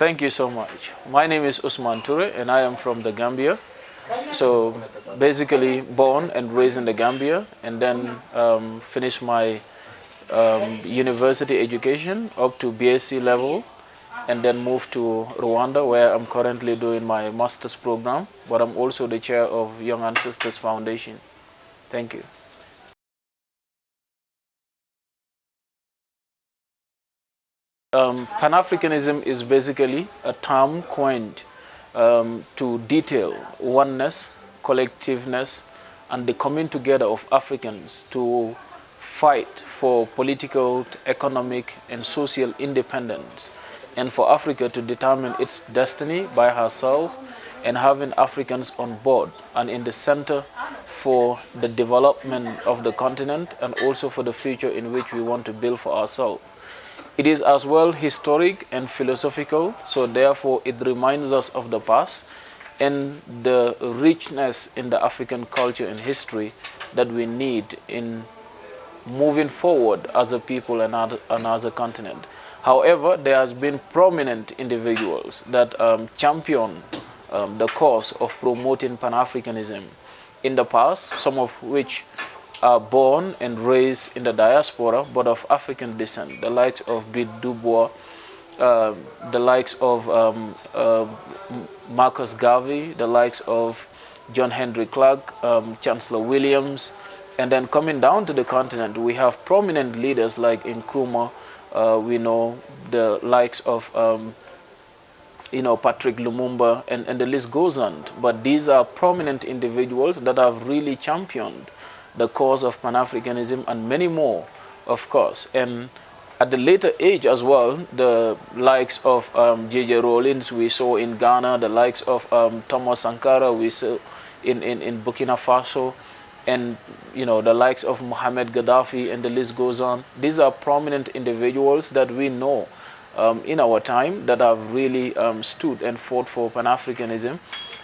Thank you so much. My name is Ousman Touray and I am from the Gambia. So basically born and raised in the Gambia and then finished my university education up to BSc level and then moved to Rwanda where I'm currently doing my master's program, but I'm also the chair of Young Ancestors Foundation. Thank you. Pan-Africanism is basically a term coined to detail oneness, collectiveness, and the coming together of Africans to fight for political, economic, and social independence, and for Africa to determine its destiny by herself, and having Africans on board and in the center for the development of the continent and also for the future in which we want to build for ourselves. It is as well historic and philosophical, so therefore it reminds us of the past and the richness in the African culture and history that we need in moving forward as a people and as a continent. However, there has been prominent individuals that champion the cause of promoting Pan-Africanism in the past, some of which are born and raised in the diaspora but of African descent, the likes of Bid Dubois, the likes of Marcus Garvey, the likes of John Henry Clark, Chancellor Williams, and then coming down to the continent, we have prominent leaders like Nkrumah, we know the likes of Patrick Lumumba, and the list goes on. But these are prominent individuals that have really championed the cause of Pan-Africanism and many more, of course. And at the later age as well, the likes of J.J. Rawlings we saw in Ghana, the likes of Thomas Sankara we saw in Burkina Faso, and the likes of Mohamed Gaddafi, and the list goes on. These are prominent individuals that we know in our time that have really stood and fought for Pan-Africanism.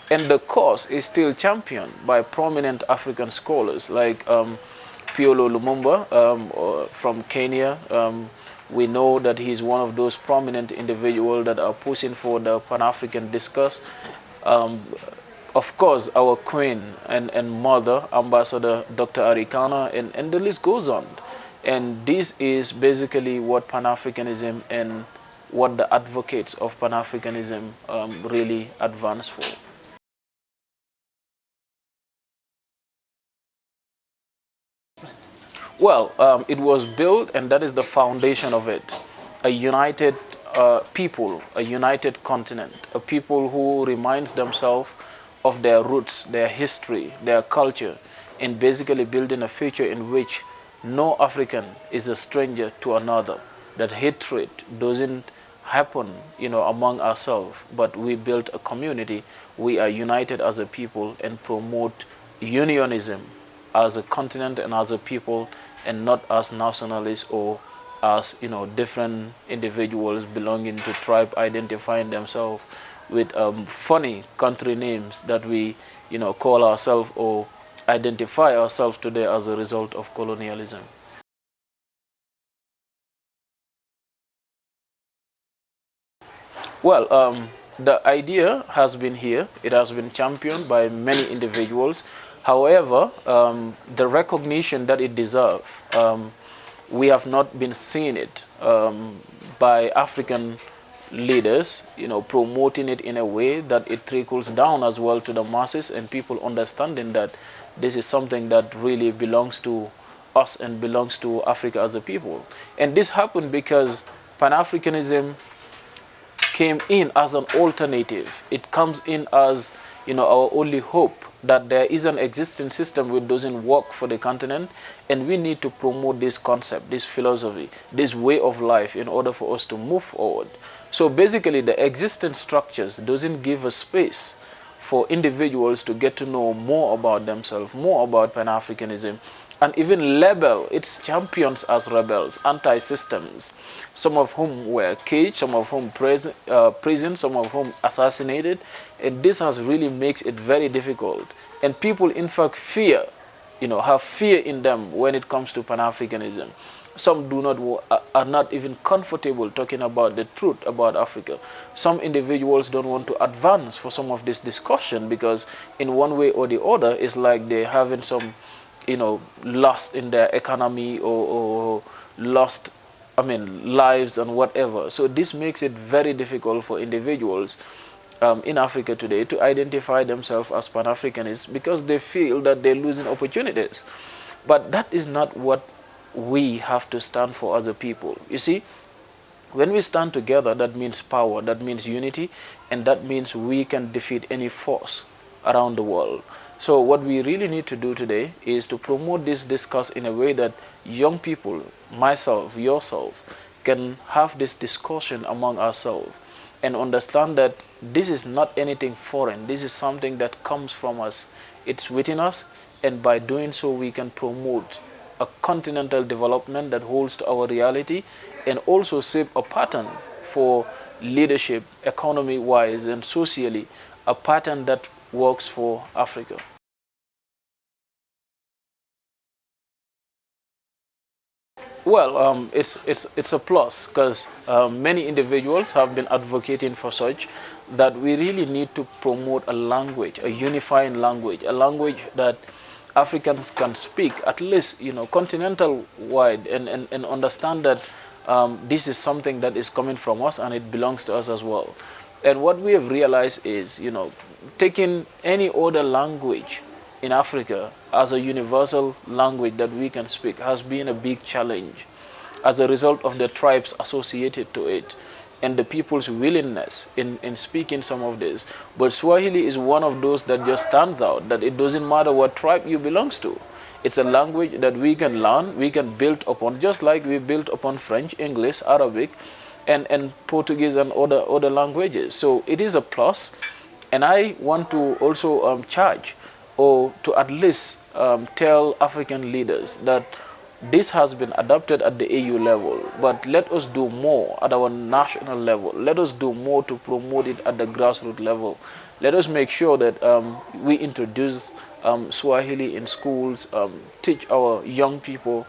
And the cause is still championed by prominent African scholars like Piolo Lumumba from Kenya. We know that he's one of those prominent individuals that are pushing for the Pan-African discourse. Of course, our queen and mother, Ambassador Dr. Arikana, and the list goes on. And this is basically what Pan-Africanism and what the advocates of Pan-Africanism really advance for. Well, it was built, and that is the foundation of it. A united people, a united continent, a people who reminds themselves of their roots, their history, their culture, and basically building a future in which no African is a stranger to another, that hatred doesn't happen, among ourselves, but we build a community, we are united as a people and promote unionism as a continent and as a people, and not as nationalists or as different individuals belonging to tribe identifying themselves with funny country names that we call ourselves or identify ourselves today as a result of colonialism. Well, the idea has been here. It has been championed by many individuals. However, the recognition that it deserves, we have not been seeing it by African leaders, promoting it in a way that it trickles down as well to the masses and people understanding that this is something that really belongs to us and belongs to Africa as a people. And this happened because Pan-Africanism came in as an alternative. It comes in as our only hope that there is an existing system which doesn't work for the continent, and we need to promote this concept, this philosophy, this way of life in order for us to move forward. So basically the existing structures doesn't give a space for individuals to get to know more about themselves, more about Pan-Africanism, and even label its champions as rebels, anti-systems, some of whom were caged, some of whom prison, some of whom assassinated. And this has really makes it very difficult. And people, in fact, fear have fear in them when it comes to Pan-Africanism. Some are not even comfortable talking about the truth about Africa. Some individuals don't want to advance for some of this discussion because in one way or the other, it's like they're having some, lost in their economy or lost, lives and whatever. So this makes it very difficult for individuals in Africa today to identify themselves as Pan-Africanists because they feel that they're losing opportunities. But that is not what we have to stand for as a people. You see, when we stand together, that means power, that means unity, and that means we can defeat any force around the world. So what we really need to do today is to promote this discourse in a way that young people, myself, yourself, can have this discussion among ourselves and understand that this is not anything foreign. This is something that comes from us. It's within us, and by doing so, we can promote a continental development that holds to our reality and also set a pattern for leadership, economy-wise and socially, a pattern that works for Africa. Well, it's a plus because many individuals have been advocating for such that we really need to promote a language, a unifying language, a language that Africans can speak, at least, continental wide, and understand that this is something that is coming from us and it belongs to us as well. And what we have realized is, taking any other language in Africa as a universal language that we can speak has been a big challenge as a result of the tribes associated to it and the people's willingness in speaking some of this. But Swahili is one of those that just stands out, that it doesn't matter what tribe you belongs to. It's a language that we can learn, we can build upon, just like we built upon French, English, Arabic, and Portuguese and other languages. So it is a plus, and I want to also charge or to at least tell African leaders that this has been adopted at the AU level, but let us do more at our national level. Let us do more to promote it at the grassroots level. Let us make sure that we introduce Swahili in schools, teach our young people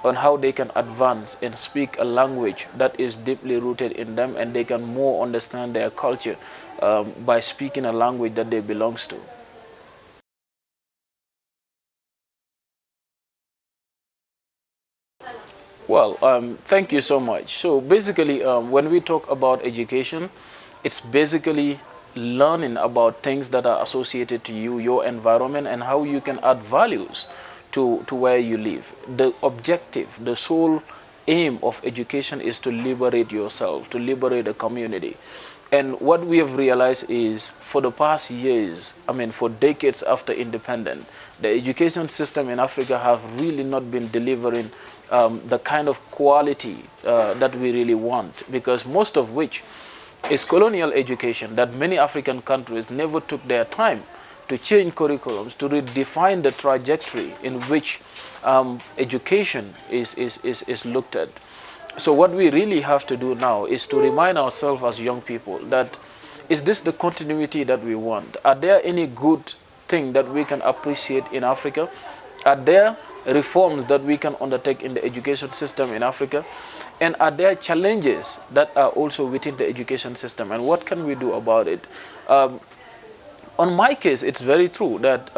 on how they can advance and speak a language that is deeply rooted in them, and they can more understand their culture by speaking a language that they belongs to. Well, thank you so much. So basically, when we talk about education, it's basically learning about things that are associated to you, your environment, and how you can add values to where you live. The objective, the sole aim of education is to liberate yourself, to liberate a community. And what we have realized is for the past years, for decades after independence, the education system in Africa have really not been delivering the kind of quality that we really want, because most of which is colonial education that many African countries never took their time to change curriculums, to redefine the trajectory in which education is looked at. So what we really have to do now is to remind ourselves as young people that, is this the continuity that we want? Are there any good thing that we can appreciate in Africa? Are there reforms that we can undertake in the education system in Africa? And are there challenges that are also within the education system? And what can we do about it? On my case, it's very true that,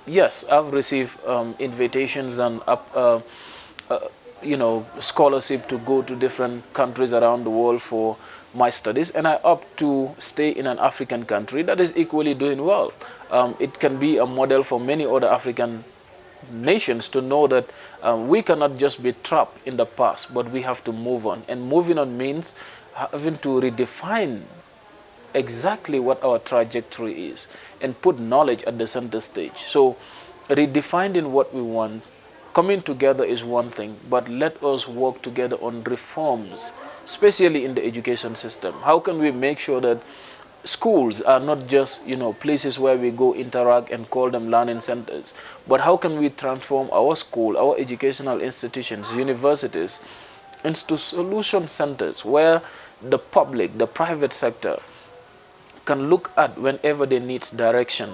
yes, I've received invitations and scholarship to go to different countries around the world for my studies, and I opt to stay in an African country that is equally doing well. It can be a model for many other African nations to know that we cannot just be trapped in the past, but we have to move on. And moving on means having to redefine exactly what our trajectory is and put knowledge at the center stage. So redefining what we want, coming together is one thing, but let us work together on reforms, especially in the education system. How can we make sure that schools are not just places where we go interact and call them learning centers, but how can we transform our school, our educational institutions, universities into solution centers where the public, the private sector can look at whenever they need direction,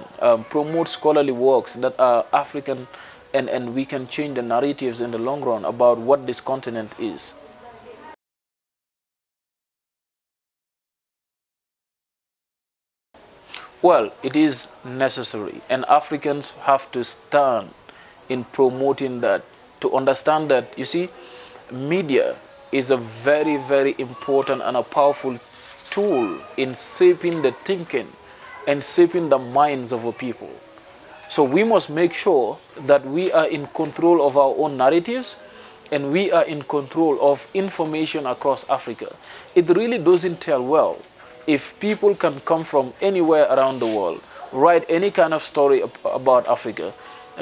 promote scholarly works that are African and we can change the narratives in the long run about what this continent is. Well, it is necessary, and Africans have to stand in promoting that, to understand that, you see, media is a very, very important and a powerful tool in shaping the thinking and shaping the minds of a people. So we must make sure that we are in control of our own narratives and we are in control of information across Africa. It really doesn't tell well if people can come from anywhere around the world, write any kind of story about Africa,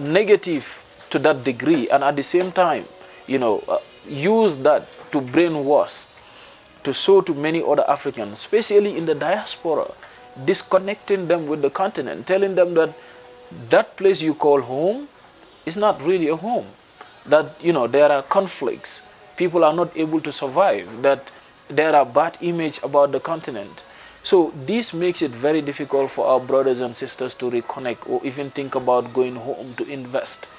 negative to that degree, and at the same time, use that to brainwash, to show to many other Africans, especially in the diaspora, disconnecting them with the continent, telling them that that place you call home is not really a home, that there are conflicts, people are not able to survive, that there are bad image about the continent. So this makes it very difficult for our brothers and sisters to reconnect or even think about going home to invest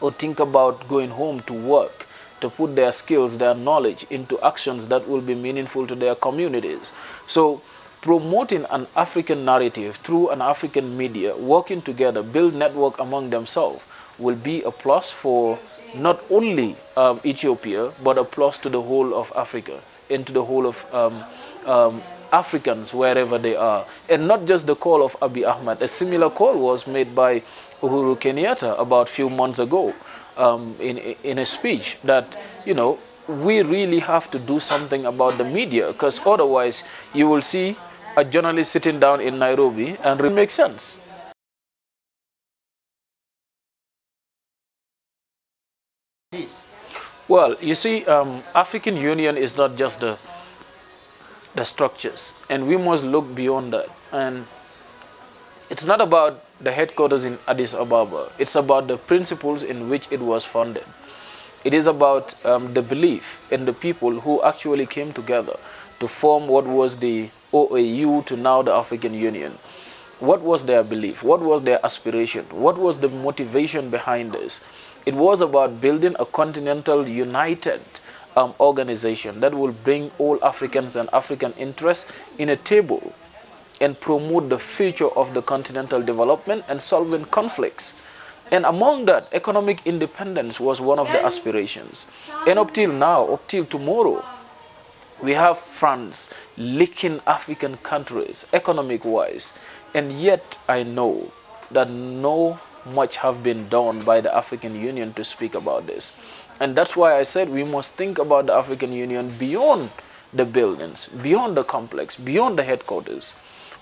or think about going home to work, to put their skills, their knowledge into actions that will be meaningful to their communities. So promoting an African narrative through an African media, working together, build network among themselves, will be a plus for not only Ethiopia, but a plus to the whole of Africa and to the whole of Africans wherever they are. And not just the call of Abiy Ahmed. A similar call was made by Uhuru Kenyatta about a few months ago in a speech that, we really have to do something about the media, because otherwise you will see a journalist sitting down in Nairobi and it makes sense. Well, you see, African Union is not just the structures, and we must look beyond that. And it's not about the headquarters in Addis Ababa. It's about the principles in which it was founded. It is about the belief in the people who actually came together to form what was the OAU to now the African Union. What was their belief? What was their aspiration? What was the motivation behind this? It was about building a continental united organization that will bring all Africans and African interests in a table and promote the future of the continental development and solving conflicts. And among that, economic independence was one of the aspirations. And up till now, up till tomorrow, we have France licking African countries economic-wise. And yet I know that no much have been done by the African Union to speak about this. And that's why I said we must think about the African Union beyond the buildings, beyond the complex, beyond the headquarters.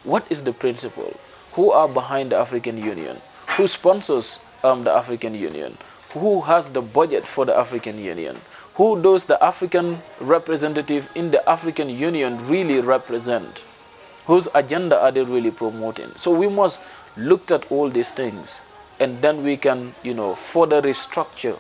What is the principle? Who are behind the African Union? Who sponsors the African Union? Who has the budget for the African Union? Who does the African representative in the African Union really represent? Whose agenda are they really promoting? So we must look at all these things, and then we can, further restructure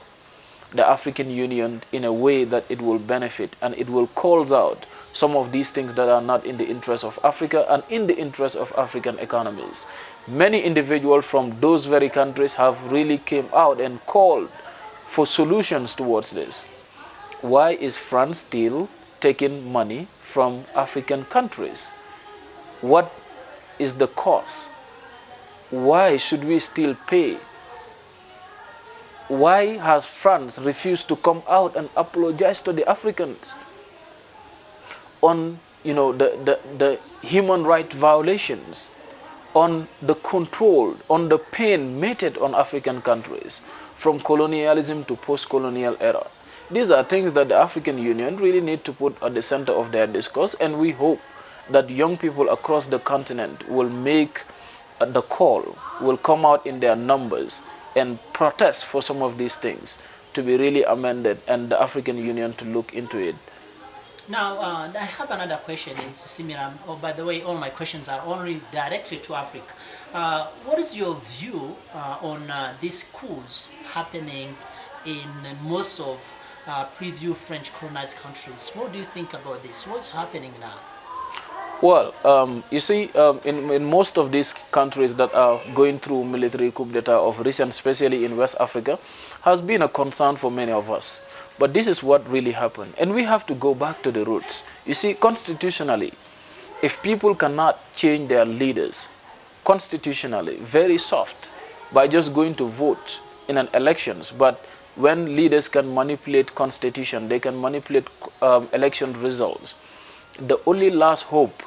the African Union in a way that it will benefit and it will call out some of these things that are not in the interest of Africa and in the interest of African economies. Many individuals from those very countries have really came out and called for solutions towards this. Why is France still taking money from African countries? What is the cause? Why should we still pay? Why has France refused to come out and apologize to the Africans on the human rights violations, on the control, on the pain meted on African countries from colonialism to post-colonial era? These are things that the African Union really need to put at the center of their discourse, and we hope that young people across the continent will make the call, will come out in their numbers and protest for some of these things to be really amended and the African Union to look into it. Now, I have another question. It's similar. Oh, by the way, all my questions are only directly to Africa. What is your view on these coups happening in most of preview French colonized countries? What do you think about this? What's happening now? Well, you see, in most of these countries that are going through military coup d'etat of recent, especially in West Africa, has been a concern for many of us. But this is what really happened. And we have to go back to the roots. You see, constitutionally, if people cannot change their leaders, constitutionally, very soft, by just going to vote in an elections, but when leaders can manipulate constitution, they can manipulate election results. The only last hope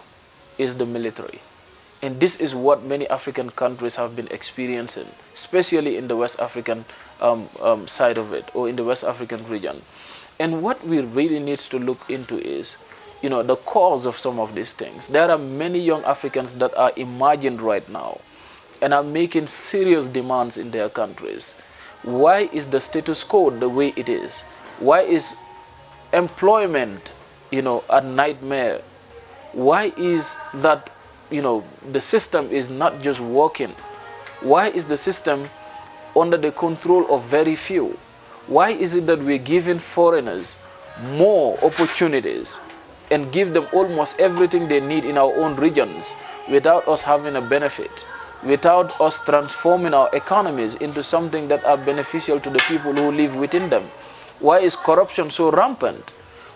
is the military. And this is what many African countries have been experiencing, especially in the West African side of it, or in the West African region. And what we really need to look into is, the cause of some of these things. There are many young Africans that are emerging right now and are making serious demands in their countries. Why is the status quo the way it is? Why is employment, a nightmare? Why is that, the system is not just working? Why is the system under the control of very few? Why is it that we're giving foreigners more opportunities and give them almost everything they need in our own regions without us having a benefit, without us transforming our economies into something that are beneficial to the people who live within them? Why is corruption so rampant?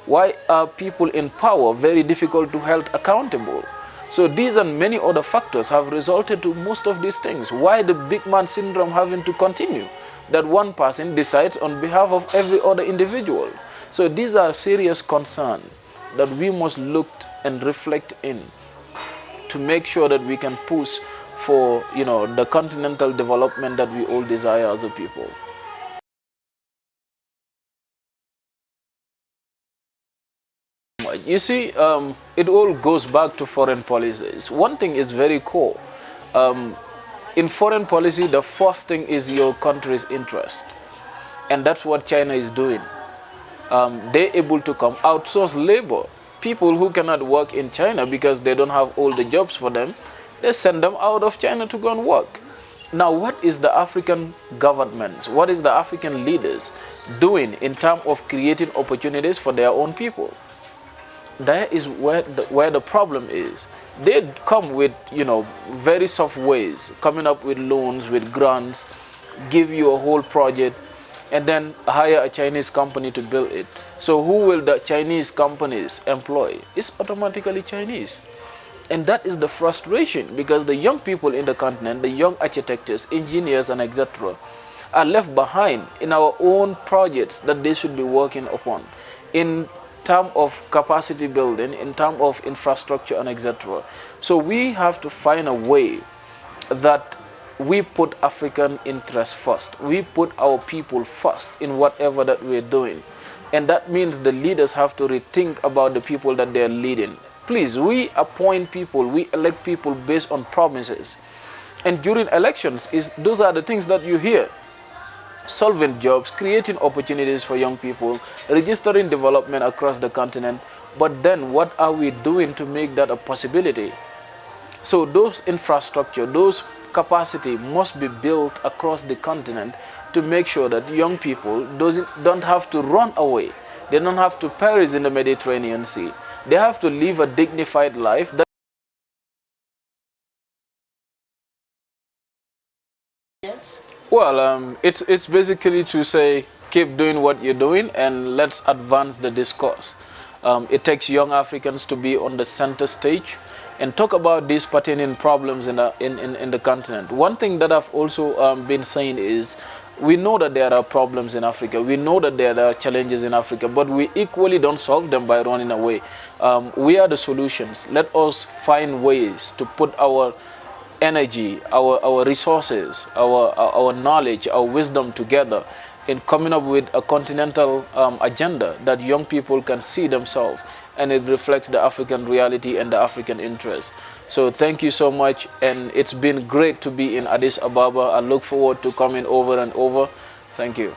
Why are people in power very difficult to hold accountable? So these and many other factors have resulted to most of these things. Why the big man syndrome having to continue? That one person decides on behalf of every other individual. So these are serious concerns that we must look and reflect in to make sure that we can push for, the continental development that we all desire as a people. You see, it all goes back to foreign policies. One thing is very core. In foreign policy, the first thing is your country's interest. And that's what China is doing. They're able to come outsource labor. People who cannot work in China because they don't have all the jobs for them, they send them out of China to go and work. Now, what is the African governments, what is the African leaders doing in terms of creating opportunities for their own people? That is where the problem is. They come with, very soft ways, coming up with loans, with grants, give you a whole project, and then hire a Chinese company to build it. So who will the Chinese companies employ? It's automatically Chinese. And that is the frustration, because the young people in the continent, the young architects, engineers, and etc., are left behind in our own projects that they should be working upon in terms of capacity building, in terms of infrastructure, and etc. So we have to find a way that we put African interests first. We put our people first in whatever that we're doing. And that means the leaders have to rethink about the people that they're leading. Please, we appoint people, we elect people based on promises. And during elections, those are the things that you hear. Solving jobs, creating opportunities for young people, registering development across the continent. But then what are we doing to make that a possibility? So those infrastructure, those capacity must be built across the continent to make sure that young people don't have to run away. They don't have to perish in the Mediterranean Sea. They have to live a dignified life. Yes. Well, it's basically to say, keep doing what you're doing and let's advance the discourse. It takes young Africans to be on the center stage and talk about these pertaining problems in the continent. One thing that I've also been saying is, we know that there are problems in Africa. We know that there are challenges in Africa, but we equally don't solve them by running away. We are the solutions. Let us find ways to put our energy, our resources, our knowledge, our wisdom together in coming up with a continental agenda that young people can see themselves, and it reflects the African reality and the African interest. So thank you so much, and it's been great to be in Addis Ababa. I look forward to coming over and over. Thank you.